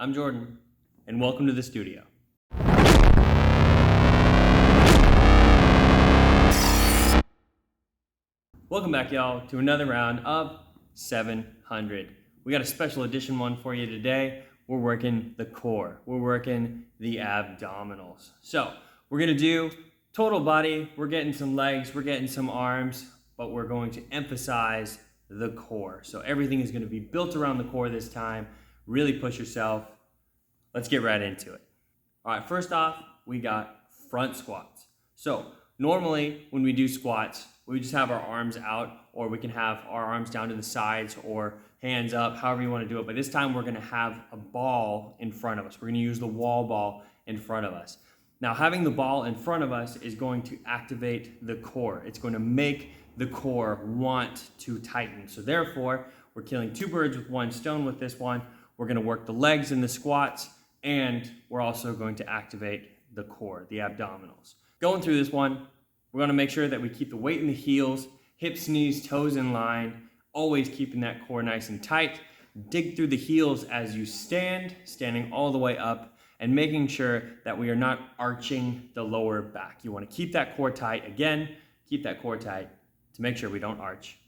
I'm Jordan, and welcome to the studio. Welcome back, y'all, to another round of 700. We got a special edition one for you today. We're working the core. We're working the abdominals. So we're gonna do total body. We're getting some legs, we're getting some arms, but we're going to emphasize the core. So everything is gonna be built around the core this time. Really push yourself. Let's get right into it. All right, first off, we got front squats. So normally when we do squats, we just have our arms out, or we can have our arms down to the sides or hands up, however you want to do it. But this time we're going to have a ball in front of us. We're going to use the wall ball in front of us. Now, having the ball in front of us is going to activate the core. It's going to make the core want to tighten. So therefore, we're killing two birds with one stone with this one. We're going to work the legs in the squats, and we're also going to activate the core, the abdominals. Going through this one, we're going to make sure that we keep the weight in the heels, hips, knees, toes in line, always keeping that core nice and tight. Dig through the heels as you stand, standing all the way up, and making sure that we are not arching the lower back. You want to keep that core tight. Again, keep that core tight to make sure we don't arch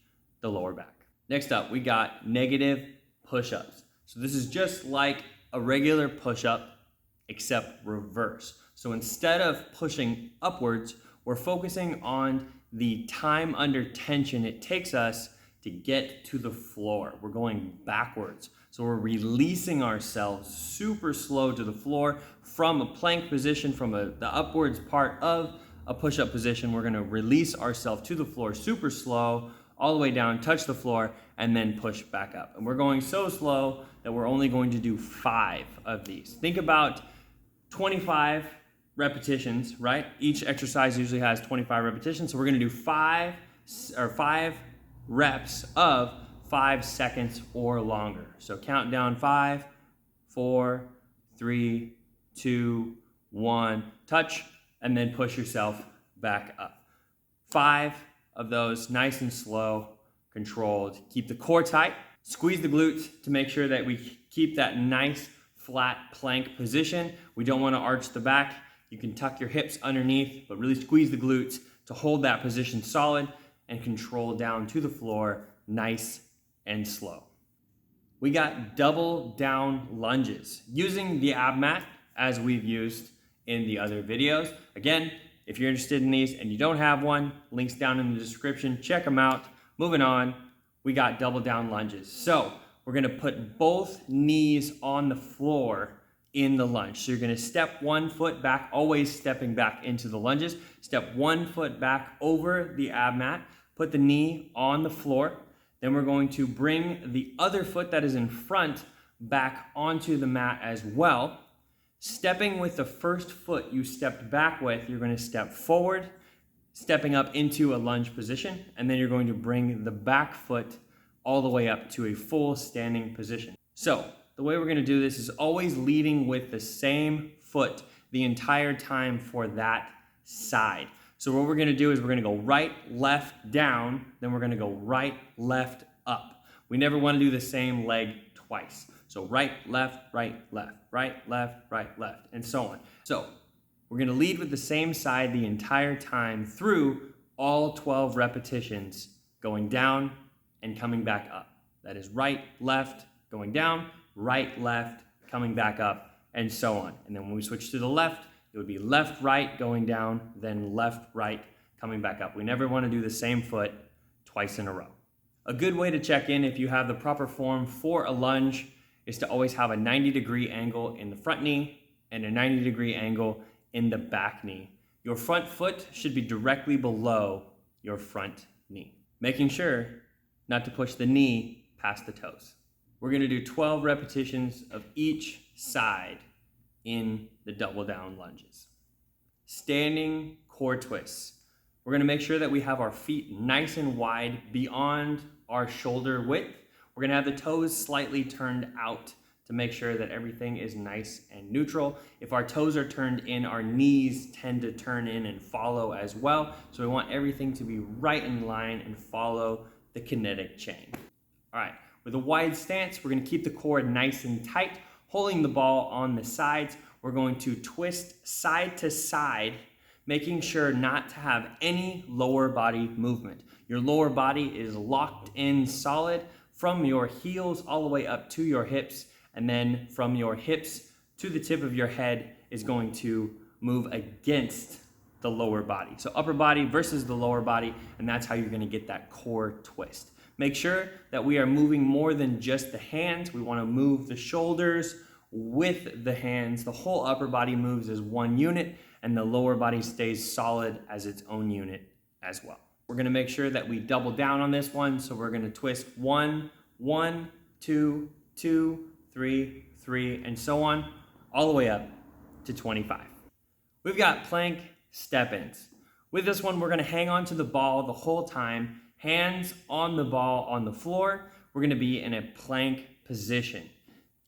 the lower back. Next up, we got negative push-ups. So this is just like a regular push-up, except reverse. So instead of pushing upwards, we're focusing on the time under tension it takes us to get to the floor. We're going backwards. So we're releasing ourselves super slow to the floor from a plank position, from the upwards part of a push-up position. We're gonna release ourselves to the floor super slow, all the way down, touch the floor, and then push back up. And we're going so slow that we're only going to do 5 of these. Think about 25 repetitions, right? Each exercise usually has 25 repetitions. So we're gonna do 5 reps of 5 seconds or longer. So count down 5, 4, 3, 2, 1, touch, and then push yourself back up. 5 of those, nice and slow, controlled. Keep the core tight. Squeeze the glutes to make sure that we keep that nice flat plank position. We don't want to arch the back. You can tuck your hips underneath, but really squeeze the glutes to hold that position solid and control down to the floor, nice and slow. We got double down lunges using the ab mat as we've used in the other videos. Again, if you're interested in these and you don't have one, links down in the description, check them out. Moving on, we got double down lunges. So we're gonna put both knees on the floor in the lunge. So you're gonna step 1 foot back, always stepping back into the lunges. Step 1 foot back over the ab mat, put the knee on the floor. Then we're going to bring the other foot that is in front back onto the mat as well. Stepping with the first foot you stepped back with, you're gonna step forward, stepping up into a lunge position, and then you're going to bring the back foot all the way up to a full standing position. So the way we're gonna do this is always leading with the same foot the entire time for that side. So what we're gonna do is we're gonna go right, left, down, then we're gonna go right, left, up. We never wanna do the same leg twice. So right, left, right, left, right, left, right, left, and so on. So we're gonna lead with the same side the entire time through all 12 repetitions, going down and coming back up. That is right, left, going down, right, left, coming back up, and so on. And then when we switch to the left, it would be left, right, going down, then left, right, coming back up. We never want to do the same foot twice in a row. A good way to check in if you have the proper form for a lunge is to always have a 90-degree angle in the front knee and a 90-degree angle in the back knee. Your front foot should be directly below your front knee, making sure not to push the knee past the toes. We're gonna do 12 repetitions of each side in the double down lunges. Standing core twists. We're gonna make sure that we have our feet nice and wide beyond our shoulder width. We're gonna have the toes slightly turned out to make sure that everything is nice and neutral. If our toes are turned in, our knees tend to turn in and follow as well. So we want everything to be right in line and follow the kinetic chain. All right, with a wide stance, we're gonna keep the core nice and tight, Holding the ball on the sides, we're going to twist side to side, making sure not to have any lower body movement. Your lower body is locked in solid from your heels all the way up to your hips, and then from your hips to the tip of your head is going to move against the lower body. So upper body versus the lower body, and that's how you're gonna get that core twist. Make sure that we are moving more than just the hands. We wanna move the shoulders with the hands. The whole upper body moves as one unit, and the lower body stays solid as its own unit as well. We're gonna make sure that we double down on this one, so we're gonna twist 1, 1, 2, 2, 3, 3, and so on, all the way up to 25. We've got plank step-ins. With this one, we're gonna hang on to the ball the whole time, hands on the ball on the floor. We're gonna be in a plank position.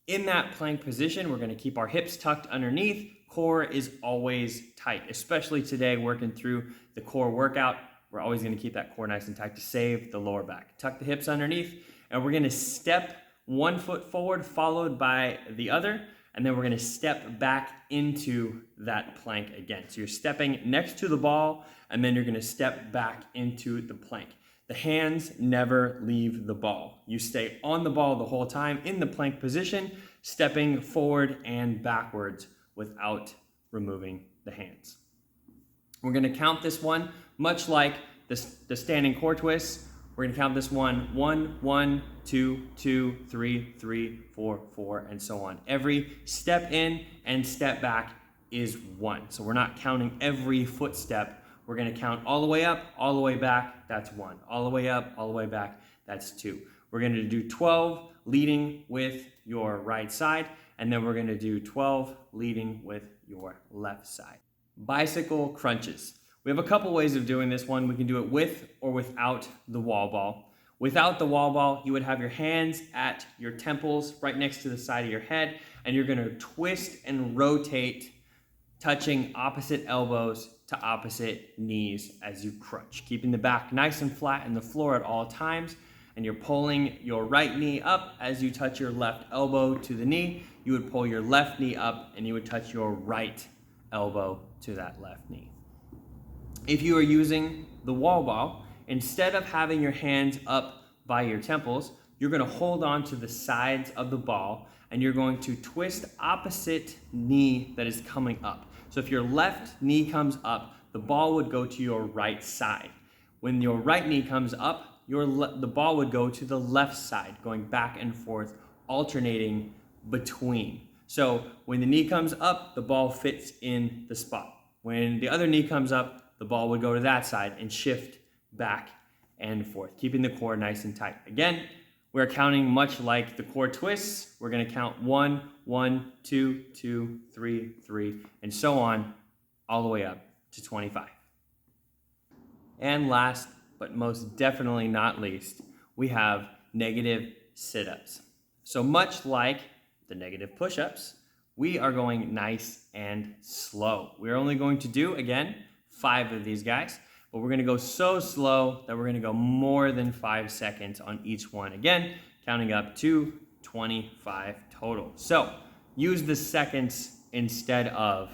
In that plank position, we're gonna keep our hips tucked underneath. Core is always tight, especially today working through the core workout. We're always gonna keep that core nice and tight to save the lower back. Tuck the hips underneath, and we're gonna step one foot forward followed by the other, and then we're gonna step back into that plank again. So you're stepping next to the ball, and then you're gonna step back into the plank. The hands never leave the ball. You stay on the ball the whole time in the plank position, stepping forward and backwards without removing the hands. We're gonna count this one, much like the standing core twists. We're gonna count this one, 1, 1, 2, 2, 3, 3, 4, 4, and so on. Every step in and step back is 1. So we're not counting every footstep. We're gonna count all the way up, all the way back, that's 1. All the way up, all the way back, that's 2. We're gonna do 12 leading with your right side, and then we're gonna do 12 leading with your left side. Bicycle crunches. We have a couple ways of doing this one. We can do it with or without the wall ball. Without the wall ball, you would have your hands at your temples right next to the side of your head, and you're gonna twist and rotate, touching opposite elbows to opposite knees as you crunch, keeping the back nice and flat in the floor at all times, and you're pulling your right knee up as you touch your left elbow to the knee. You would pull your left knee up, and you would touch your right elbow to that left knee. If you are using the wall ball, instead of having your hands up by your temples, you're gonna hold on to the sides of the ball, and you're going to twist opposite knee that is coming up. So if your left knee comes up, the ball would go to your right side. When your right knee comes up, the ball would go to the left side, going back and forth, alternating between. So when the knee comes up, the ball fits in the spot. When the other knee comes up, the ball would go to that side and shift back and forth, keeping the core nice and tight. Again, we're counting much like the core twists. We're gonna count 1, 1, 2, 2, 3, 3, and so on, all the way up to 25. And last, but most definitely not least, we have negative sit-ups. So much like the negative push-ups, we are going nice and slow. We're only going to do, again, 5 of these guys, but we're gonna go so slow that we're gonna go more than 5 seconds on each one. Again, counting up to 25 total. So use the seconds instead of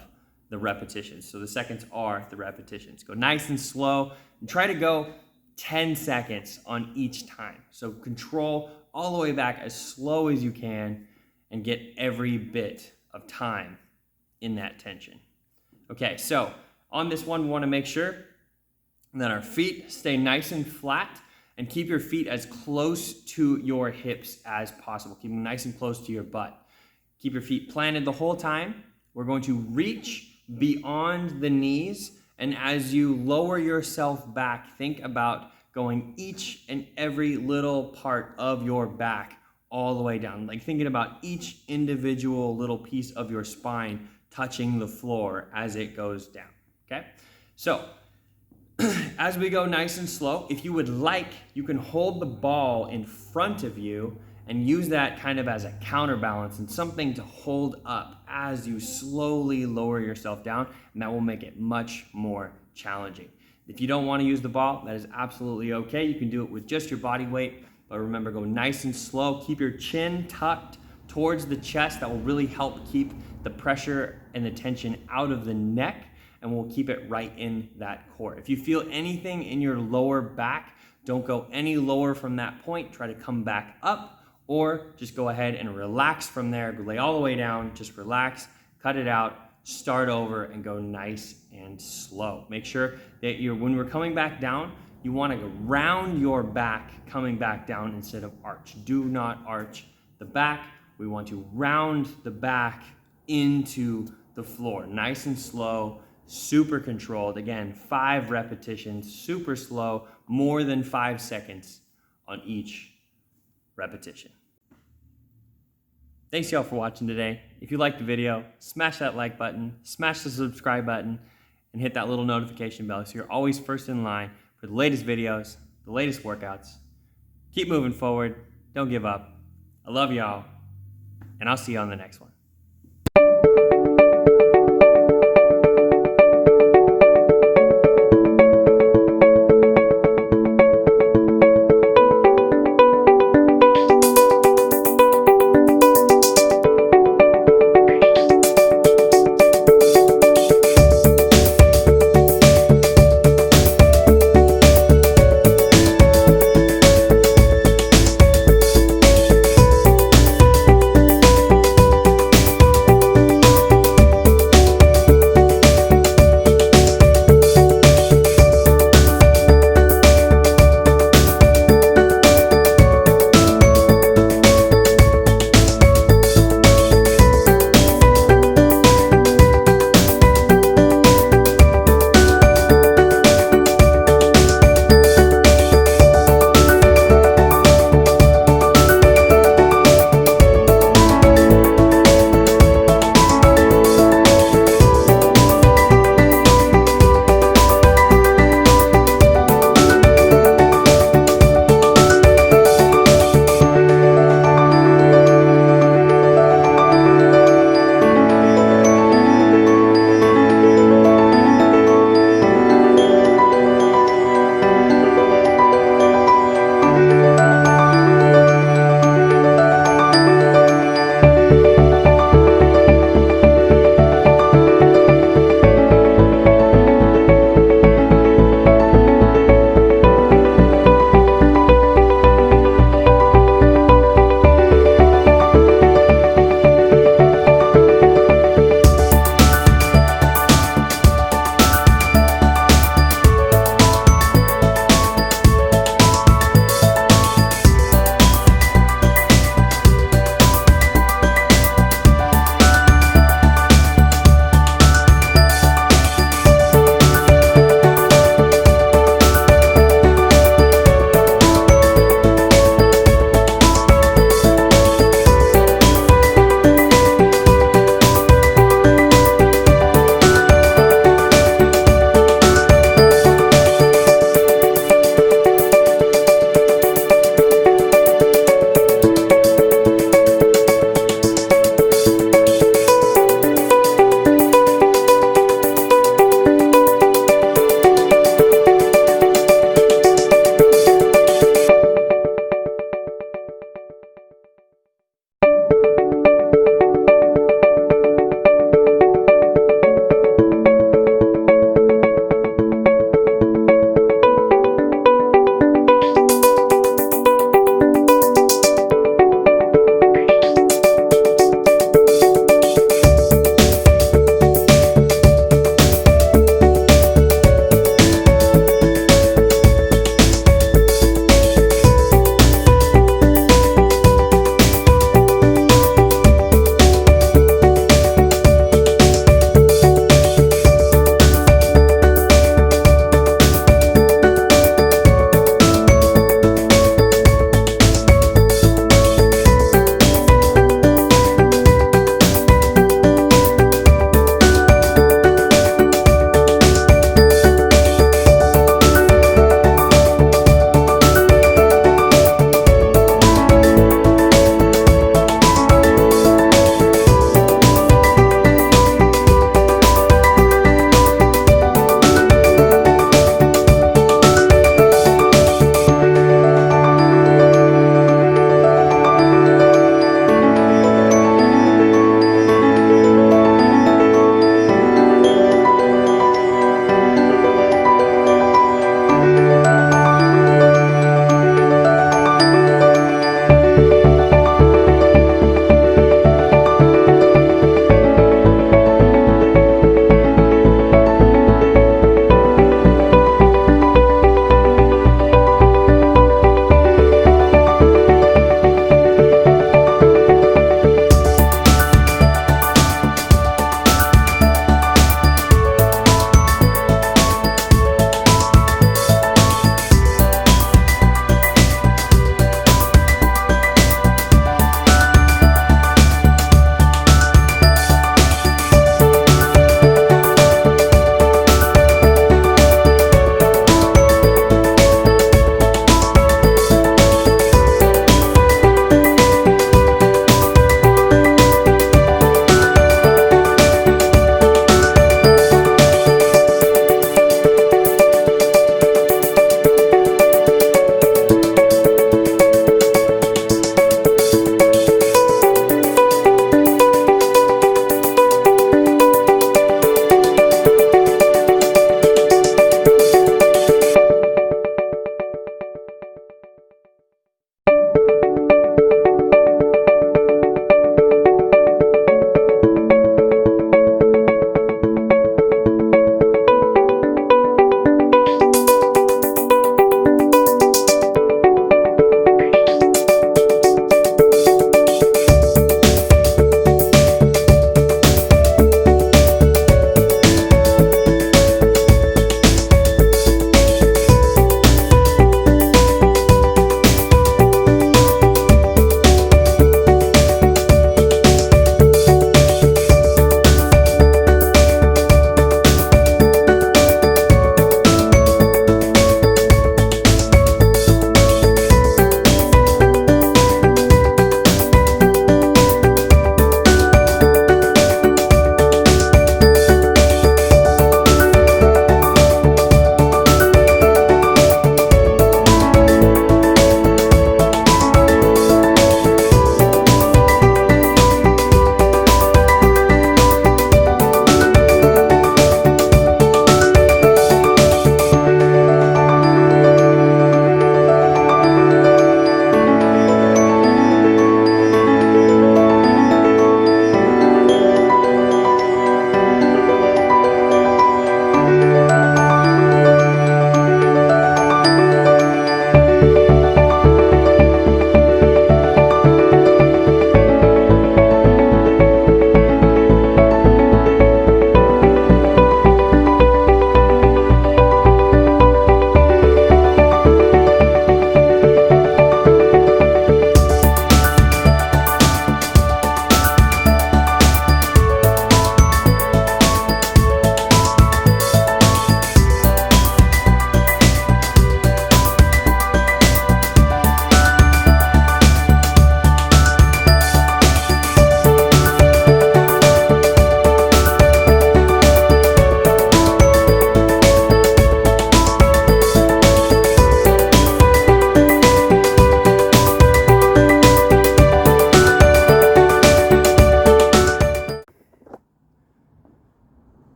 the repetitions. So the seconds are the repetitions. Go nice and slow and try to go 10 seconds on each time. So control all the way back as slow as you can and get every bit of time in that tension. Okay, so on this one, we want to make sure that our feet stay nice and flat, and keep your feet as close to your hips as possible. Keep them nice and close to your butt. Keep your feet planted the whole time. We're going to reach beyond the knees, and as you lower yourself back, think about going each and every little part of your back all the way down. Like thinking about each individual little piece of your spine touching the floor as it goes down. Okay, so as we go nice and slow, if you would like, you can hold the ball in front of you and use that kind of as a counterbalance and something to hold up as you slowly lower yourself down, and that will make it much more challenging. If you don't want to use the ball, that is absolutely okay. You can do it with just your body weight, but remember, go nice and slow. Keep your chin tucked, towards the chest. That will really help keep the pressure and the tension out of the neck, and we'll keep it right in that core. If you feel anything in your lower back, don't go any lower from that point. Try to come back up, or just go ahead and relax from there. Lay all the way down, just relax, cut it out, start over, and go nice and slow. Make sure that when we're coming back down, you want to round your back coming back down instead of arch. Do not arch the back. We want to round the back into the floor. Nice and slow, super controlled. Again, 5 repetitions, super slow, more than 5 seconds on each repetition. Thanks y'all for watching today. If you liked the video, smash that like button, smash the subscribe button, and hit that little notification bell so you're always first in line for the latest videos, the latest workouts. Keep moving forward. Don't give up. I love y'all, and I'll see you on the next one.